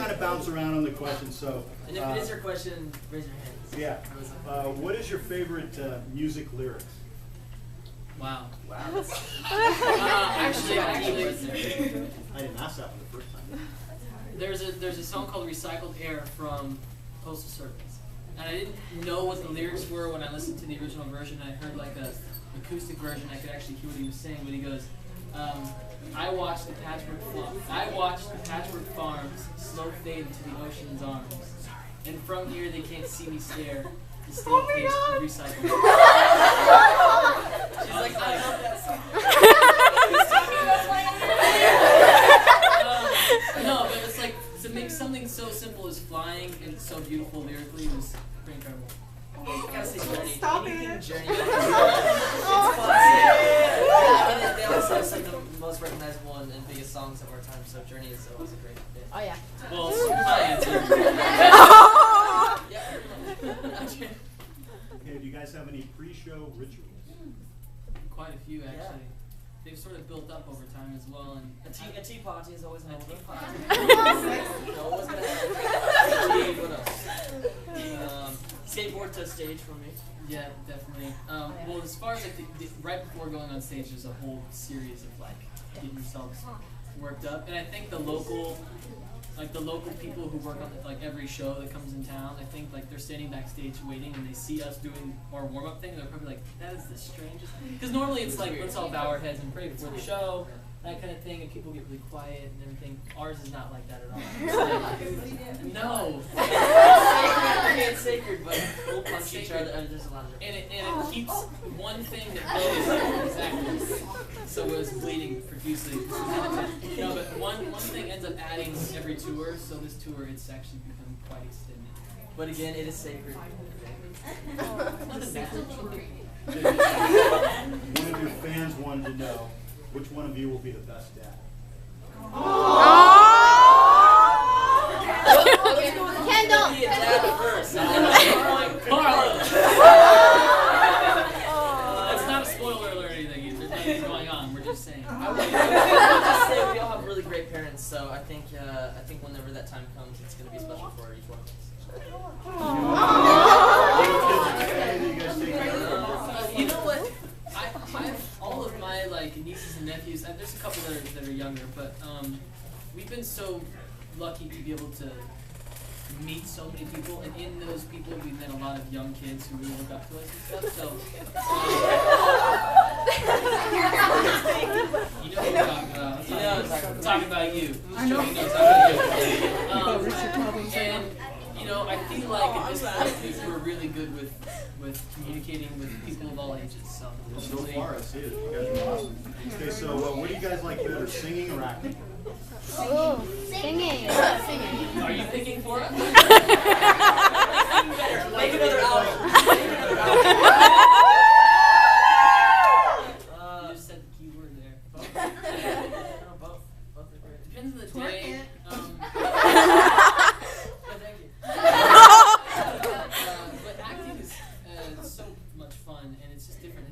kind of bounce around on the questions. So, and if it is your question, raise your hand. Yeah. What is your favorite music lyrics? Wow. Actually, I didn't ask that one the first time. There's a song called "Recycled Air" from Postal Service, and I didn't know what the lyrics were when I listened to the original version. I heard like a acoustic version. I could actually hear what he was saying, but he goes, I watched the patchwork farms slow fade into the ocean's arms, and from here they can't see me stare. The still taste of recycled. She's like, I love that song. No, but it's like to make something so simple as flying and so beautiful lyrically was pretty incredible. Stop it. Journey. It's fun. They always say it's like the most recognizable and biggest songs of our time, so Journey is always a great fit. Oh yeah. Well, my answer. Okay, do you guys have any pre-show rituals? Quite a few, actually. Yeah. They've sort of built up over time as well, and a tea party is always an tea party. What else? Skateboard to stage for me. Yeah, definitely. Well, as far as like right before going on stage, there's a whole series of like getting yourselves worked up, and I think the local people who work on like every show that comes in town, I think like they're standing backstage waiting, and they see us doing our warm up thing. They're probably like, "That is the strangest." Because normally it's like let's all bow our heads and pray before the show, that kind of thing, and people get really quiet and everything. Ours is not like that at all. No. It's sacred, but we'll punch each other. There's a lot of and it keeps one thing that goes exactly. So it was bleeding profusely. No, but one thing ends up adding every tour. So this tour, it's actually become quite extended. But again, it is sacred. One of your fans wanted to know which one of you will be the best dad. Kendall. Be a dad first. That's not a spoiler alert or anything. There's nothing going on. We're just saying. I would just say we all have really great parents, so I think whenever that time comes, it's going to be special for each one of us. You know what? I have all of my like nieces and nephews. There's a couple that are younger, but we've been so lucky to be able to meet so many people, and in those people we've met a lot of young kids who really look up to us and stuff. So you know what I'm talking about. I'm talking about you. I'm talking about you. And you know, I feel like at this point we're really good with communicating with people of all ages. So far, I see it. You guys are awesome. Okay, so what do you guys like better, singing or acting? Oh, singing. Are you picking for us? Make another album. You just said the key word there. Both. Both are great. Depends on the day. Thank you. But acting is so much fun, and it's just different.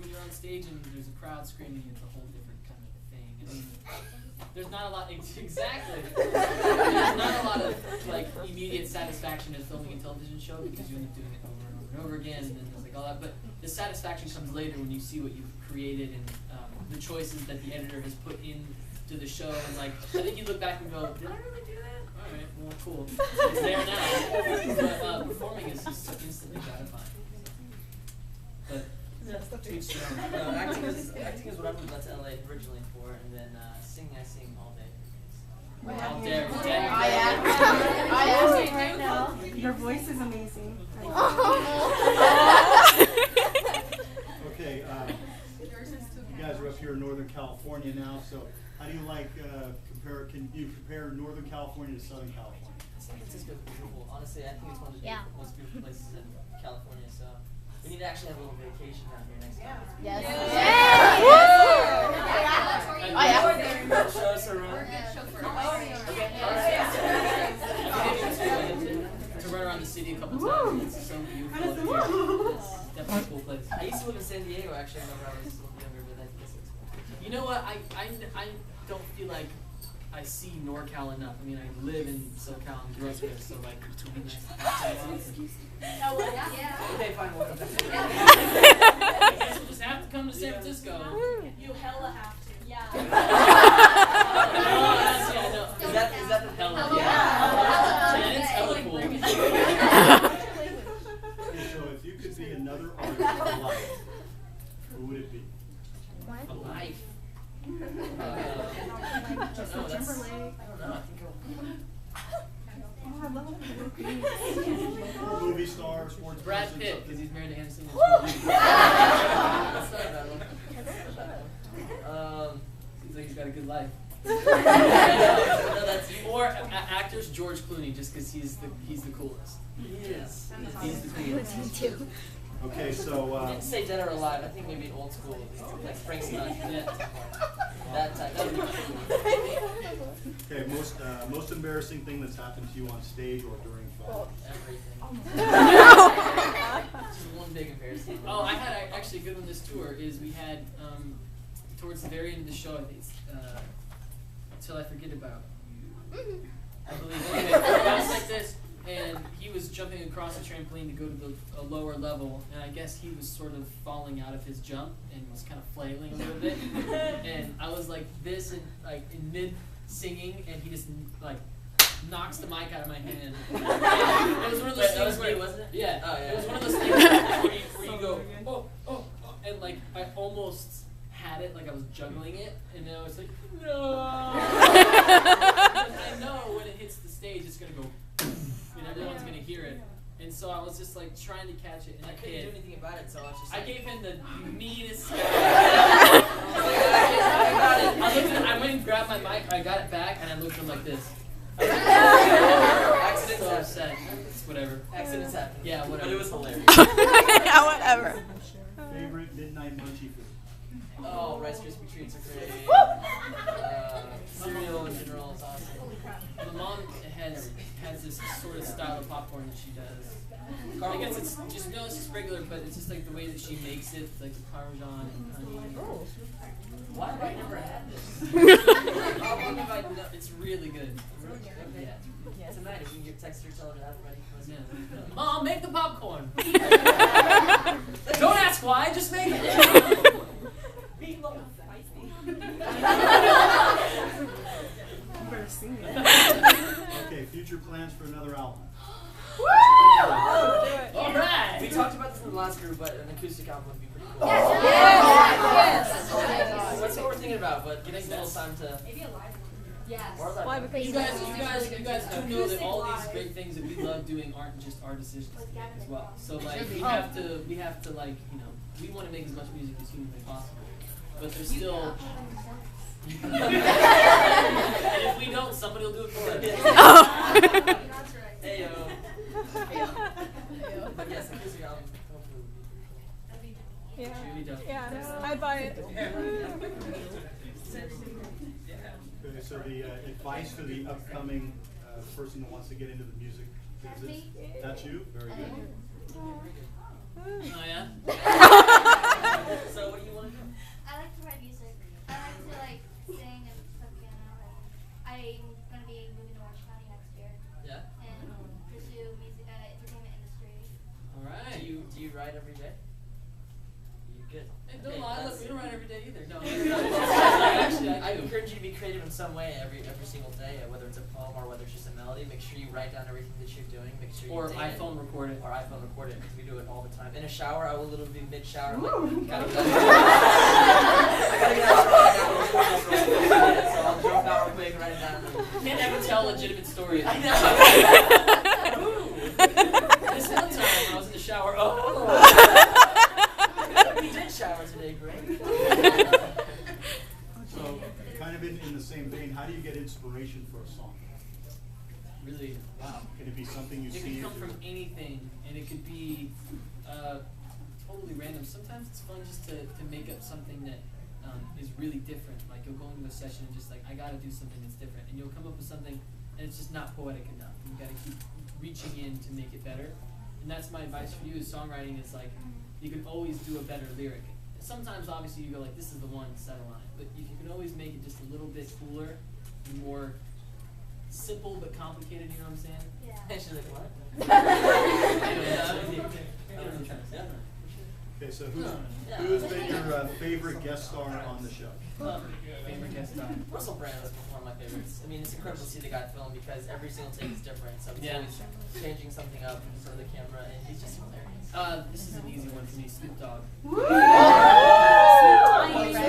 When you're on stage and there's a crowd screaming, it's a whole different kind of thing. I mean, there's not a lot exactly. There's not a lot of like immediate satisfaction in filming a television show because you end up doing it over and over and over again, and then there's like all that. But the satisfaction comes later when you see what you've created and the choices that the editor has put into the show. And like, I think you look back and go, "Did I really do that? All right, well, cool. It's there now." But performing is just so instantly gratifying. But to each their own. Acting is what I moved out to LA originally for, and then singing, I sing all day. All day. I am right now. Your voice is amazing. Okay, you guys are up here in Northern California now, so how do you like can you compare Northern California to Southern California? San Francisco is beautiful. Honestly, I think it's one of the most beautiful places in California, so we need to actually have a little vacation down here next time. Yes. Show us around. To run around the city a couple times. It's so beautiful. It's definitely a cool place. I used to live in San Diego actually whenever I was a little younger, but I guess it's cool. You know what? I don't feel like I see NorCal enough. I mean, I live in SoCal and grew up here, so like it's really nice to Okay, fine, we'll come back. I guess we'll just have to come to San Francisco. You hella have to. Yeah. Is that the hella? Yeah, it's hella cool. Okay, so if you could be another artist for life, who would it be? For life. I don't know. Movie star, sports Brad person, Pitt, something. because he's married to Anderson. Seems like he's got a good life. Or actors, George Clooney, just because he's the coolest. Yes, he's the coolest. Okay, so I didn't say dead or alive. I think maybe old school, like Frank Sinatra. Yeah. That type. That would be cool. okay, most embarrassing thing that's happened to you on stage or during film? Everything. Just one big embarrassing. Oh, I had actually a good one this tour. Is we had towards the very end of the show, I think it's Till I Forget About You, I believe. Anyway, I was like this, and he was jumping across the trampoline to go to a lower level, and I guess he was sort of falling out of his jump and was kind of flailing a little bit, and I was like this, and like in mid singing, and he just like knocks the mic out of my hand. And it was one of those things where, wasn't it? Yeah, Oh, yeah. it was one of those things where you go, oh, and like I almost had it, like I was juggling it, and then I was like, no. And I know when it hits the stage, it's gonna go, and everyone's gonna hear it. And so I was just like trying to catch it, and I couldn't do anything about it, so I was just. I gave him the meanest scowl. I went and grabbed my mic, I got it back, and I looked at him like this. Accidents So happen. upset. It's whatever. Accidents happen. Yeah, whatever. But it was hilarious. Yeah, whatever. Favorite midnight munchie food? Oh, Rice Krispie treats are great. Cereal in general is awesome. My mom has this sort of style of popcorn that she does. I guess it's just it's just regular, but it's just like the way that she makes it, like the Parmesan and honey. Why have I never had this? It's really good. Yeah. Tonight, if we can get text or tell her to have ready for us. Yeah. Mom, make the popcorn. Don't ask why, just make it. Okay, future plans for another album? All right. We talked about this in the last group, but an acoustic album would be pretty cool. That's what we're thinking about, but getting a little time to. Maybe a live. Or a live one. You guys do know that all these great things that we love doing aren't just our decisions as well. So like we have to like, we want to make as much music as humanly possible. But there's still and if we don't, somebody will do it for us. Heyo. But yes, acoustic album. Hopefully. Really dope. Yeah, I'd buy it. Okay, so the advice for the upcoming person who wants to get into the music business. That's you? Very good. Oh yeah? So what do you want to do? I like to write music. I like to sing and play piano. I'm gonna be moving to Orange County next year Yeah. and pursue music entertainment industry. All right. Do you write every day? You good? Hey, don't Okay, lie, look, that's- we don't write every day either. No, actually, I encourage you to be creative in some way every single day, whether it's a poem or whether it's just a melody. Make sure you write down everything that you're doing. Make sure you Or date iPhone record it. Or iPhone record it, because we do it all the time. In a shower, I will literally be mid-shower. Like, gotta get out of the shower. So I'll jump out real quick, write it down. Can't ever tell legitimate stories. I know. This one time I was in the shower. We did shower today, Greg. So, kind of in the same vein, how do you get inspiration for a song? Really, wow. Can it be something you It see? can come from anything, and it could be totally random. Sometimes it's fun just to make up something that is really different. Like you'll go into a session and just like, I gotta do something that's different, and you'll come up with something, and it's just not poetic enough. You gotta keep reaching in to make it better, and that's my advice for you. Is songwriting is like, you can always do a better lyric. Sometimes obviously you go like, this is the one, settle on it. But if you can always make it just a little bit cooler, more simple but complicated. You know what I'm saying? Yeah. And she's like, what? Anyway, that's what I think. I don't know. Okay, so who's been your favorite guest star on the show? Favorite guest star. Russell Brand is one of my favorites. I mean, it's incredible to see the guy film because every single take is different. So he's Yeah. always changing something up in front of the camera, and he's just hilarious. This is an easy one for me. Snoop Dogg.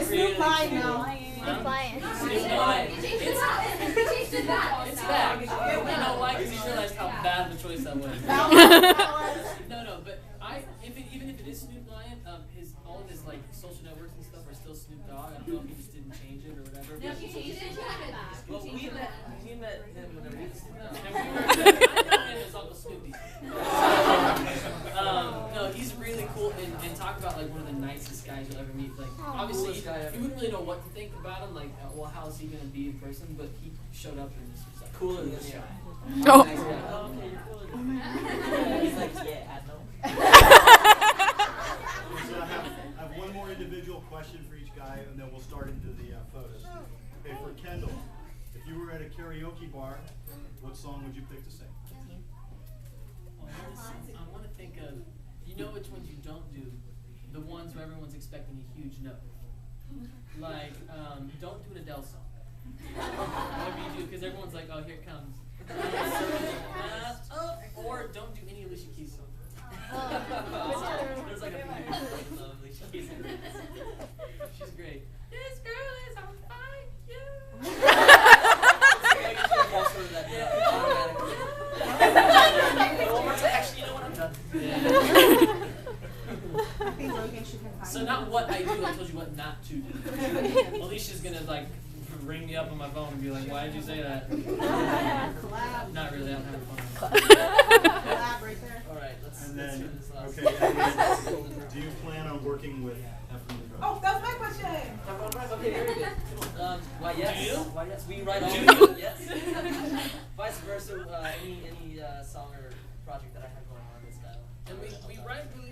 Snoop Lion now. Snoop Lion. Snoop Lion. It's back. It's back. You know why? Because he realized how bad of a choice that was. No, but even if it is Snoop Lion, all of his like social networks and stuff are still Snoop Dogg. I don't know if he just didn't change it or whatever. No, he changed it. Well, we met him whenever we was And I know him as Uncle Snoopy. No, he's really cool and talk about like one of the nicest guys you'll ever meet. Like obviously Coolest guy ever. you wouldn't really know what to think about him. Like, well, how is he gonna be in person? But he showed up and was like cooler than this you. guy. Oh. Nice guy. Oh, okay, you're cooler than me. He's like, yeah, I know. So I have one more individual question for each guy, and then we'll start into the photos. Okay, for Kendall, if you were at a karaoke bar, what song would you pick to sing? I want to think of, you know which ones you don't do? The ones where everyone's expecting a huge note. Like, don't do an Adele song. Whatever you do, because everyone's like, oh, here it comes. Or don't do any Alicia Keys song. There's like a few people that love Alicia Keys. She's great. This girl is on fire. Actually, you know what? I'm done. I think Logan should have So not what I do, I told you what not to do. Alicia's gonna like ring me up on my phone and be like, why did you say that? collab. Not really, I'm having fun. Collab right there. Alright, let's And do then, this last okay, and then, do you plan on working with Efren the Drummer? Oh, that was my question. Okay, very good. Why yes? Do you? Why yes? We write all Do of you? it. Yes. Vice versa. Any song or project that I have going on is And we write really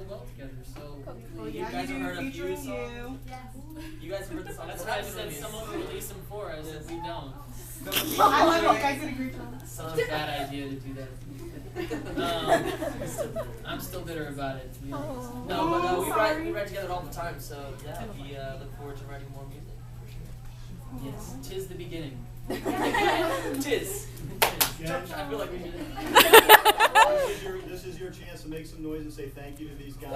well together, so You guys have heard a few songs. Yes. You guys have heard the songs. that's why I said someone will release them for us if we don't. I love it. You guys did a great job. Such a bad idea to do that. I'm still bitter about it, to be honest. No, but Oh, we sorry. write together all the time. So yeah, we look forward to writing more music. Yes, 'tis the beginning. Tis. Yeah. I feel like we should. This is your chance to make some noise and say thank you to these guys.